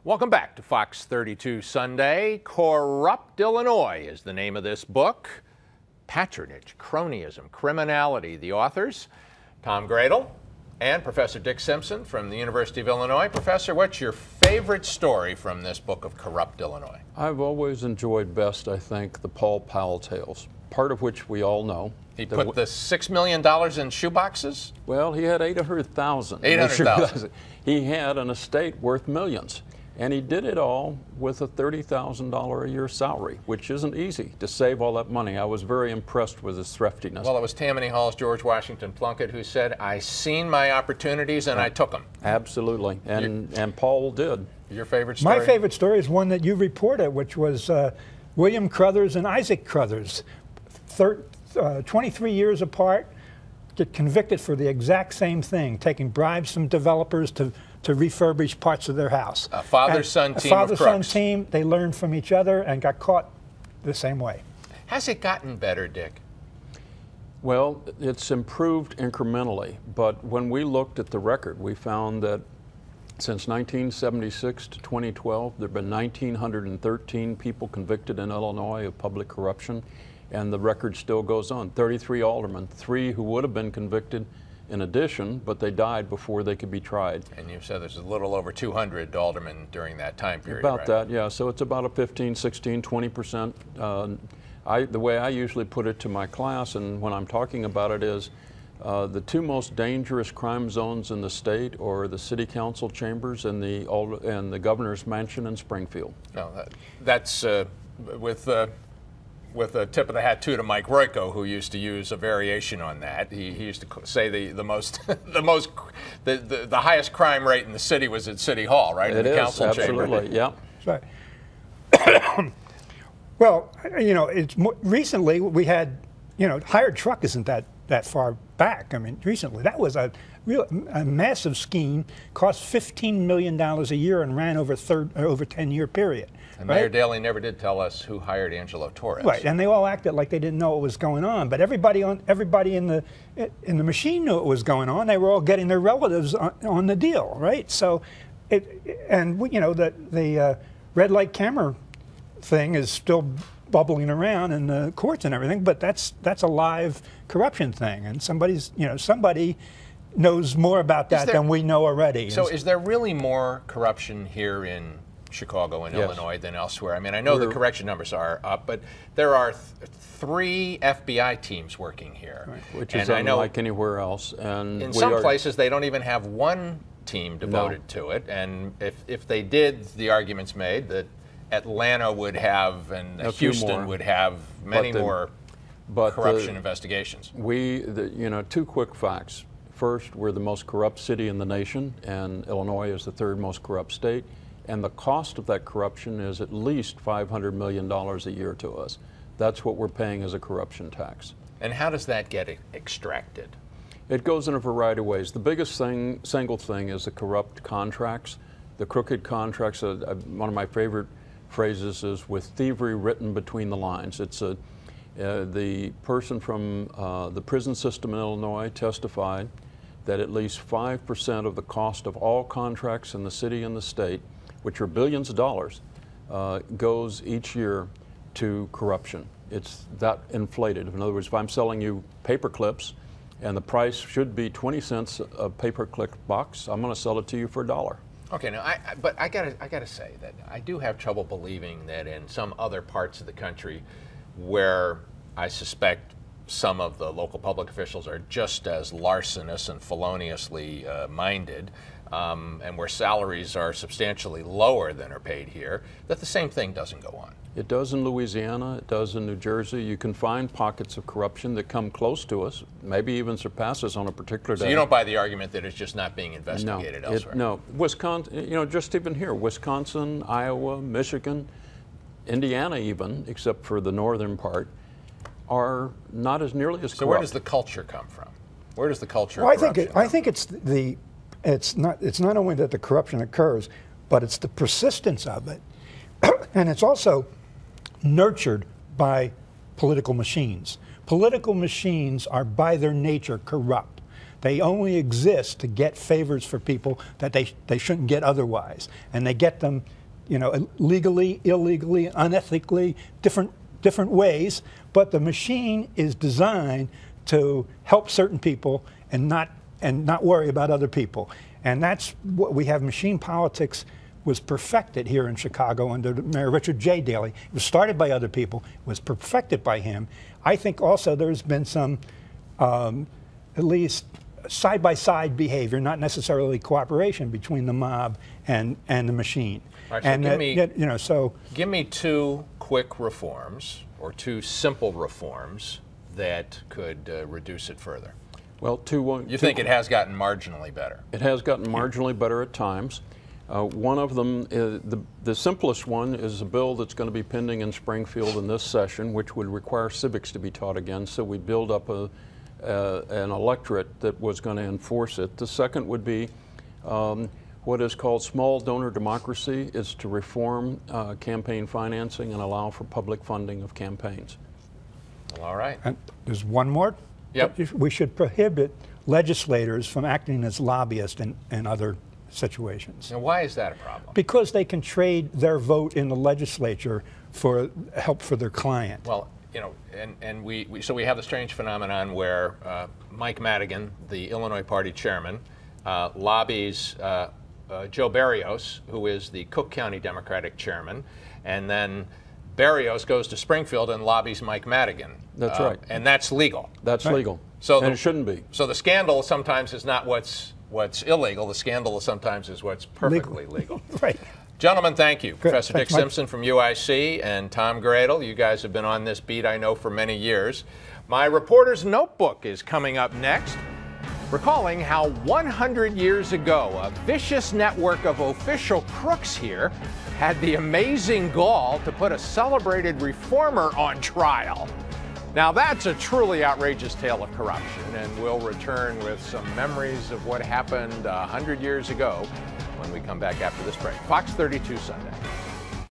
Welcome back to Fox 32 Sunday. Corrupt Illinois is the name of this book. Patronage, cronyism, criminality. The authors, Tom Gradel and Professor Dick Simpson from the University of Illinois. Professor, what's your favorite story from this book of Corrupt Illinois? I've always enjoyed best, I think, the Paul Powell tales, part of which we all know. He put the $6 million in shoeboxes? Well, he had 800,000. 800,000. He had an estate worth millions. And he did it all with a $30,000 a year salary, which isn't easy to save all that money. I was very impressed with his thriftiness. Well, it was Tammany Hall's George Washington Plunkett who said, I seen my opportunities and I took them. Absolutely. And Paul did. Your favorite story? My favorite story is one that you reported, which was William Crothers and Isaac Crothers, 23 years apart, get convicted for the exact same thing, taking bribes from developers to refurbish parts of their house. A father-son team of crooks. A father-son team. They learned from each other and got caught the same way. Has it gotten better, Dick? Well, it's improved incrementally, but when we looked at the record, we found that since 1976 to 2012, there have been 1,913 people convicted in Illinois of public corruption, and the record still goes on. 33 aldermen, 3 who would have been convicted in addition, but they died before they could be tried. And you said there's a little over 200 aldermen during that time period, About right? that, yeah. So it's about a 15, 16, 20%. The way I usually put it to my class, and when I'm talking about it, is the 2 most dangerous crime zones in the state are the city council chambers and the governor's mansion in Springfield. No, that's with a tip of the hat too to Mike Royko, who used to use a variation on that. He used to say the highest crime rate in the city was at City Hall, right? It in the is, council absolutely, chamber. yeah. Right. Well, you know, recently we had, you know, hired truck isn't that far back. I mean, recently that was a massive scheme, cost $15 million a year and ran over a 10-year period. And Mayor Daley never did tell us who hired Angelo Torres. Right, and they all acted like they didn't know what was going on. But everybody in the machine knew what was going on. They were all getting their relatives on the deal, right? So, you know, the red light camera thing is still bubbling around in the courts and everything. But that's a live corruption thing, and somebody knows more about that than we know already. So, is there really more corruption here in Chicago and Illinois than elsewhere? I mean, I know the correction numbers are up, but there are 3 FBI teams working here. Right. Which is unlike anywhere else. And in some places, they don't even have 1 team devoted to it. And if they did, the argument's made that Atlanta would have and Houston would have many more corruption investigations. You know, 2 quick facts. First, we're the most corrupt city in the nation, and Illinois is the 3rd most corrupt state. And the cost of that corruption is at least $500 million a year to us. That's what we're paying as a corruption tax. And how does that get extracted? It goes in a variety of ways. The biggest single thing is the corrupt contracts, the crooked contracts. One of my favorite phrases is "with thievery written between the lines." It's the person from the prison system in Illinois testified that at least 5% of the cost of all contracts in the city and the state, which are billions of dollars, goes each year to corruption. It's that inflated. In other words, if I'm selling you paper clips and the price should be 20 cents a paper clip box, I'm going to sell it to you for $1. Okay, now, but I gotta say that I do have trouble believing that in some other parts of the country where I suspect some of the local public officials are just as larcenous and feloniously minded, and where salaries are substantially lower than are paid here, that the same thing doesn't go on. It does in Louisiana, it does in New Jersey. You can find pockets of corruption that come close to us, maybe even surpass us on a particular day. So you don't buy the argument that it's just not being investigated elsewhere? No. Wisconsin, you know, just even here, Wisconsin, Iowa, Michigan, Indiana even, except for the northern part, are not as nearly as corrupt. So where does the culture come from? Where does the culture of corruption come from? I think it's not only that the corruption occurs, but it's the persistence of it. And it's also nurtured by political machines. Political machines are by their nature corrupt. They only exist to get favors for people that they shouldn't get otherwise. And they get them, you know, legally, illegally, unethically, different ways. But the machine is designed to help certain people and not worry about other people. And that's what we have. Machine politics was perfected here in Chicago under Mayor Richard J. Daley. It was started by other people, was perfected by him. I think also there's been some, at least side-by-side behavior, not necessarily cooperation between the mob and the machine. Right, so and give me two quick reforms or two simple reforms that could reduce it further. Well, you think it has gotten marginally better? It has gotten marginally better at times. One of them, the simplest one, is a bill that's going to be pending in Springfield in this session, which would require civics to be taught again, so we build up an electorate that was going to enforce it. The second would be what is called small donor democracy, is to reform campaign financing and allow for public funding of campaigns. All right. And there's one more. Yep. We should prohibit legislators from acting as lobbyists in other situations. Now, why is that a problem? Because they can trade their vote in the legislature for help for their client. Well, you know, and so we have the strange phenomenon where Mike Madigan, the Illinois Party chairman, lobbies Joe Barrios, who is the Cook County Democratic chairman, and then Barrios goes to Springfield and lobbies Mike Madigan. That's right. And that's legal. That's right. legal. So and it shouldn't be. So the scandal sometimes is not what's illegal. The scandal sometimes is what's perfectly legal. Right. Gentlemen, thank you. Good. Professor Dick Thanks, Mike. Simpson from UIC and Tom Gradel. You guys have been on this beat, I know, for many years. My reporter's notebook is coming up next. Recalling how 100 years ago, a vicious network of official crooks here had the amazing gall to put a celebrated reformer on trial. Now that's a truly outrageous tale of corruption, and we'll return with some memories of what happened 100 years ago when we come back after this break. Fox 32 Sunday.